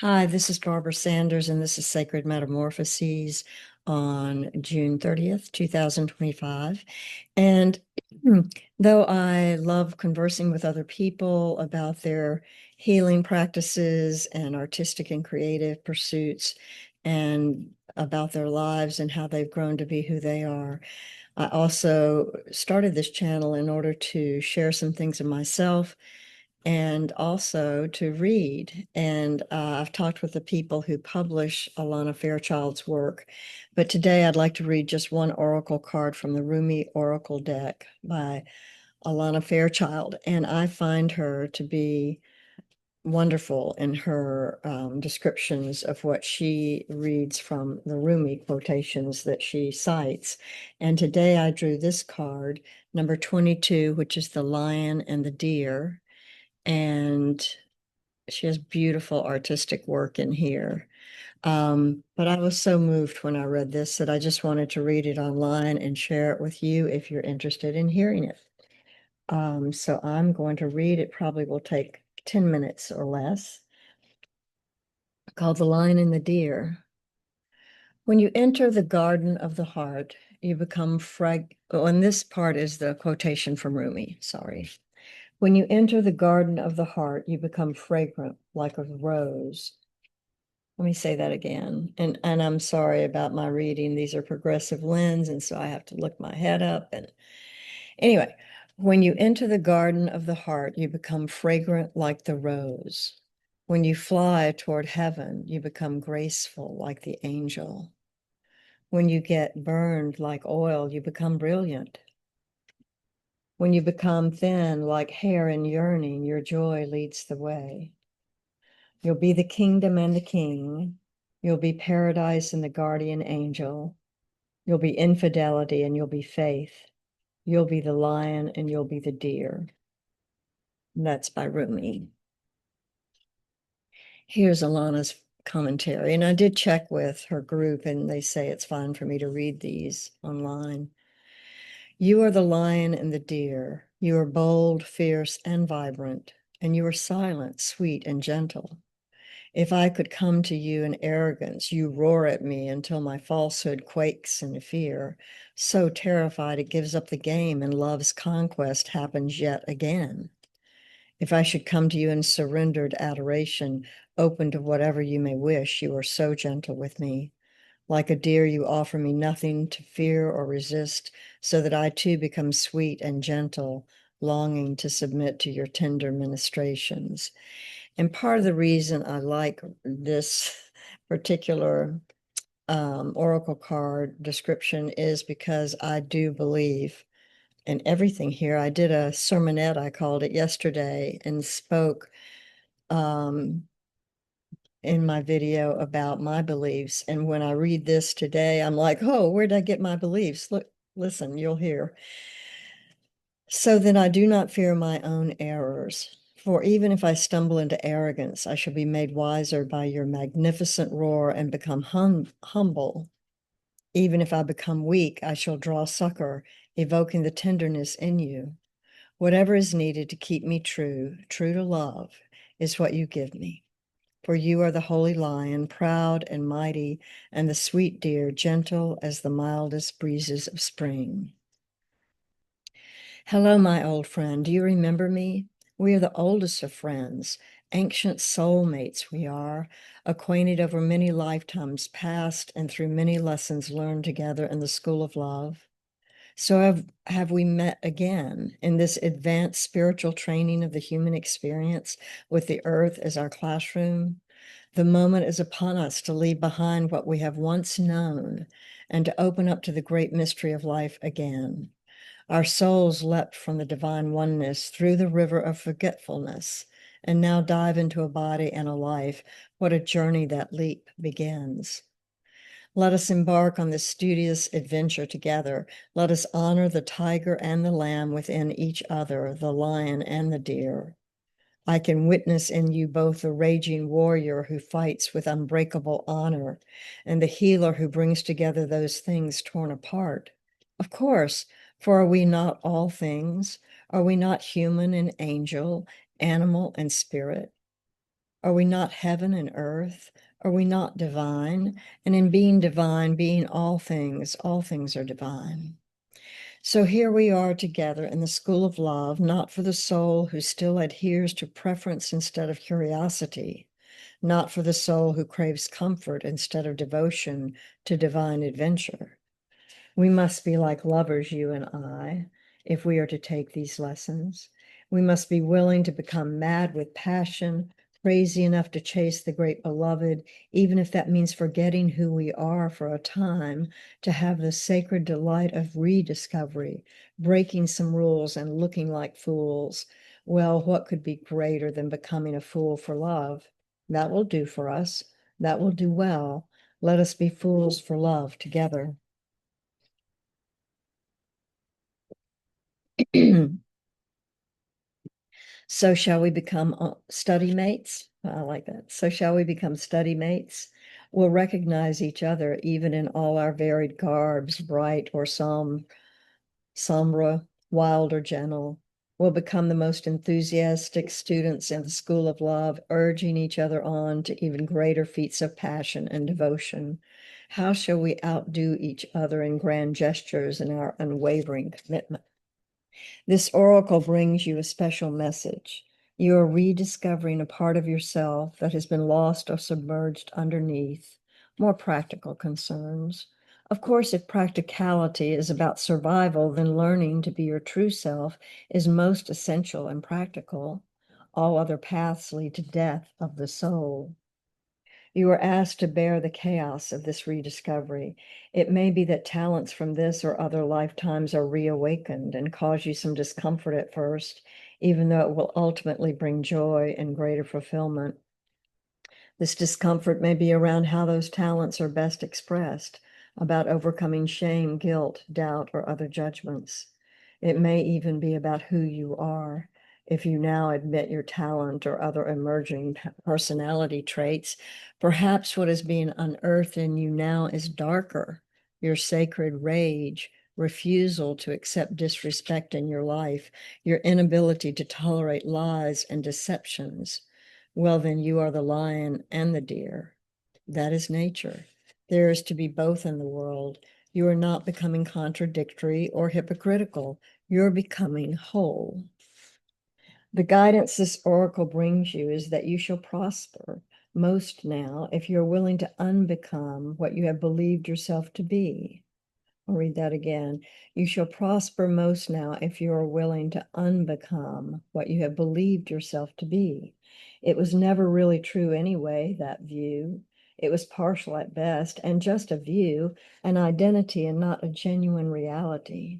Hi, this is Barbara Sanders, and this is Sacred Metamorphoses on June 30th, 2025. And though I love conversing with other people about their healing practices and artistic and creative pursuits and about their lives and how they've grown to be who they are, I also started this channel in order to share some things of myself and also to read. And I've talked with the people who publish Alana Fairchild's work, but today I'd like to read just one oracle card from the Rumi Oracle deck by Alana Fairchild. And I find her to be wonderful in her descriptions of what she reads from the Rumi quotations that she cites. And today I drew this card, number 22, which is the lion and the deer. And she has beautiful artistic work in here. But I was so moved when I read this that I just wanted to read it online and share it with you if you're interested in hearing it. So I'm going to read. It probably will take 10 minutes or less. Called The Lion and the Deer. When you enter the garden of the heart, you become and this part is the quotation from Rumi, sorry. When you enter the garden of the heart, you become fragrant like a rose. Let me say that again. And I'm sorry about my reading. These are progressive lens, and so I have to look my head up. And anyway, when you enter the garden of the heart, you become fragrant like the rose. When you fly toward heaven, you become graceful like the angel. When you get burned like oil, you become brilliant. When you become thin like hair in yearning, your joy leads the way. You'll be the kingdom and the king. You'll be paradise and the guardian angel. You'll be infidelity and you'll be faith. You'll be the lion and you'll be the deer. And that's by Rumi. Here's Alana's commentary. And I did check with her group, and they say it's fine for me to read these online. You are the lion and the deer. You are bold, fierce, and vibrant, and you are silent, sweet, and gentle. If I could come to you in arrogance, you roar at me until my falsehood quakes in fear, so terrified it gives up the game and love's conquest happens yet again. If I should come to you in surrendered adoration, open to whatever you may wish, you are so gentle with me. Like a deer, you offer me nothing to fear or resist, so that I too become sweet and gentle, longing to submit to your tender ministrations. And part of the reason I like this particular oracle card description is because I do believe in everything here. I did a sermonette, I called it yesterday, and spoke um, in my video about my beliefs. And when I read this today, I'm like, oh, where did I get my beliefs? Look, listen, you'll hear. So then I do not fear my own errors. For even if I stumble into arrogance, I shall be made wiser by your magnificent roar and become humble. Even if I become weak, I shall draw succor, evoking the tenderness in you. Whatever is needed to keep me true, true to love, is what you give me. For you are the holy lion, proud and mighty, and the sweet deer, gentle as the mildest breezes of spring. Hello, my old friend. Do you remember me? We are the oldest of friends, ancient soulmates we are, acquainted over many lifetimes past and through many lessons learned together in the school of love. So have we met again in this advanced spiritual training of the human experience with the earth as our classroom? The moment is upon us to leave behind what we have once known and to open up to the great mystery of life again. Our souls leapt from the divine oneness through the river of forgetfulness and now dive into a body and a life. What a journey that leap begins. Let us embark on this studious adventure together. Let us honor the tiger and the lamb within each other, the lion and the deer. I can witness in you both the raging warrior who fights with unbreakable honor and the healer who brings together those things torn apart. Of course, for are we not all things? Are we not human and angel, animal and spirit? Are we not heaven and earth? Are we not divine? And in being divine, being all things are divine. So here we are together in the school of love, not for the soul who still adheres to preference instead of curiosity, not for the soul who craves comfort instead of devotion to divine adventure. We must be like lovers, you and I, if we are to take these lessons. We must be willing to become mad with passion, crazy enough to chase the great beloved, even if that means forgetting who we are for a time, to have the sacred delight of rediscovery, breaking some rules and looking like fools. Well, what could be greater than becoming a fool for love? That will do for us. That will do well. Let us be fools for love together. So shall we become study mates? I like that. So shall we become study mates? We'll recognize each other even in all our varied garbs, bright or sombre, wild or gentle. We'll become the most enthusiastic students in the school of love, urging each other on to even greater feats of passion and devotion. How shall we outdo each other in grand gestures and our unwavering commitment? This oracle brings you a special message. You are rediscovering a part of yourself that has been lost or submerged underneath more practical concerns. Of course, if practicality is about survival, then learning to be your true self is most essential and practical. All other paths lead to death of the soul. You are asked to bear the chaos of this rediscovery. It may be that talents from this or other lifetimes are reawakened and cause you some discomfort at first, even though it will ultimately bring joy and greater fulfillment. This discomfort may be around how those talents are best expressed, about overcoming shame, guilt, doubt, or other judgments. It may even be about who you are. If you now admit your talent or other emerging personality traits, perhaps what is being unearthed in you now is darker, your sacred rage, refusal to accept disrespect in your life, your inability to tolerate lies and deceptions. Well, then you are the lion and the deer. That is nature. There is to be both in the world. You are not becoming contradictory or hypocritical. You're becoming whole. The guidance this oracle brings you is that you shall prosper most now if you're willing to unbecome what you have believed yourself to be. I'll read that again. You shall prosper most now if you are willing to unbecome what you have believed yourself to be. It was never really true anyway, that view. It was partial at best and just a view, an identity and not a genuine reality.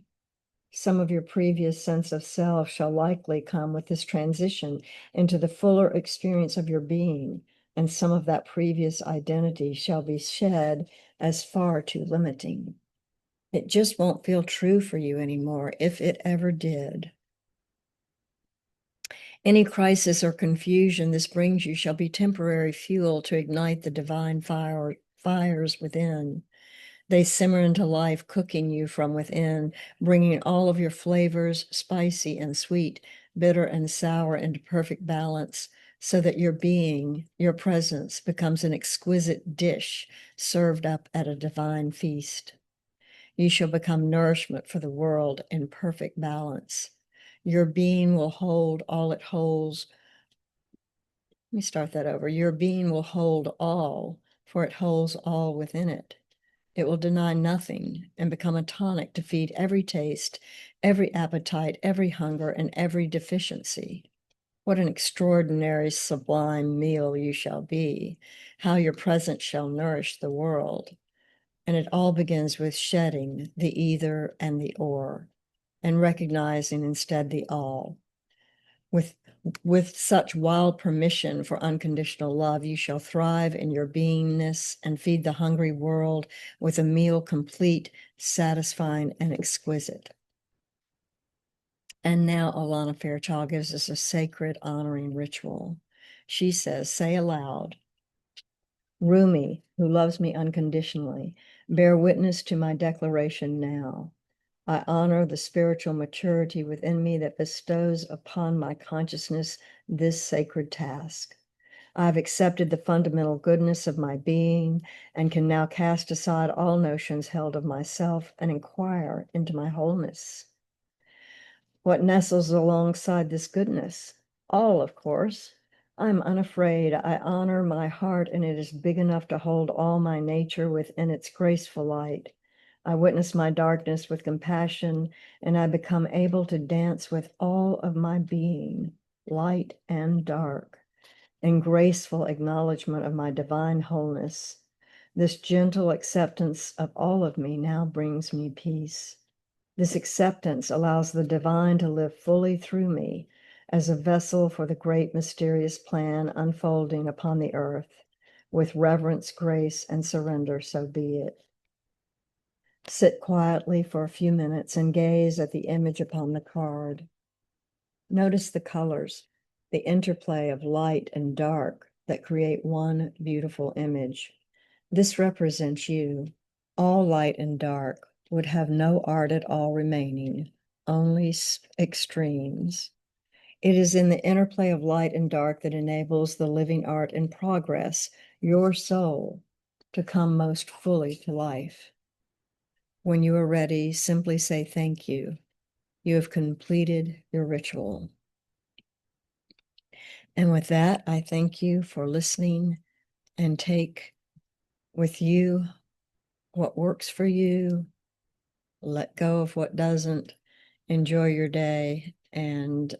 Some of your previous sense of self shall likely come with this transition into the fuller experience of your being, and some of that previous identity shall be shed as far too limiting. It just won't feel true for you anymore, if it ever did. Any crisis or confusion this brings you shall be temporary fuel to ignite the divine fires within. They simmer into life, cooking you from within, bringing all of your flavors, spicy and sweet, bitter and sour, into perfect balance, so that your being, your presence, becomes an exquisite dish served up at a divine feast. You shall become nourishment for the world in perfect balance. Your being will hold all it holds. Let me start that over. Your being will hold all, for it holds all within it. It will deny nothing and become a tonic to feed every taste, every appetite, every hunger, and every deficiency. What an extraordinary, sublime meal you shall be, how your presence shall nourish the world. And it all begins with shedding the either and the or, and recognizing instead the all. With such wild permission for unconditional love, you shall thrive in your beingness and feed the hungry world with a meal complete, satisfying, and exquisite. And now Alana Fairchild gives us a sacred honoring ritual. She says, say aloud, Rumi, who loves me unconditionally, bear witness to my declaration now. I honor the spiritual maturity within me that bestows upon my consciousness this sacred task. I've accepted the fundamental goodness of my being and can now cast aside all notions held of myself and inquire into my wholeness. What nestles alongside this goodness? All, of course. I'm unafraid. I honor my heart, and it is big enough to hold all my nature within its graceful light. I witness my darkness with compassion, and I become able to dance with all of my being, light and dark, in graceful acknowledgement of my divine wholeness. This gentle acceptance of all of me now brings me peace. This acceptance allows the divine to live fully through me as a vessel for the great mysterious plan unfolding upon the earth. With reverence, grace, and surrender, so be it. Sit quietly for a few minutes and gaze at the image upon the card. Notice the colors, the interplay of light and dark that create one beautiful image. This represents you. All light and dark would have no art at all remaining, only extremes. It is in the interplay of light and dark that enables the living art in progress, your soul, to come most fully to life. When you are ready, simply say thank you. You have completed your ritual. And with that, I thank you for listening and take with you what works for you, let go of what doesn't, enjoy your day, and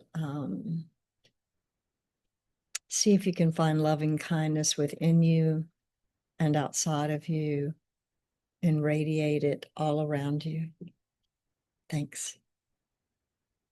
see if you can find loving kindness within you and outside of you and radiate it all around you. Thanks.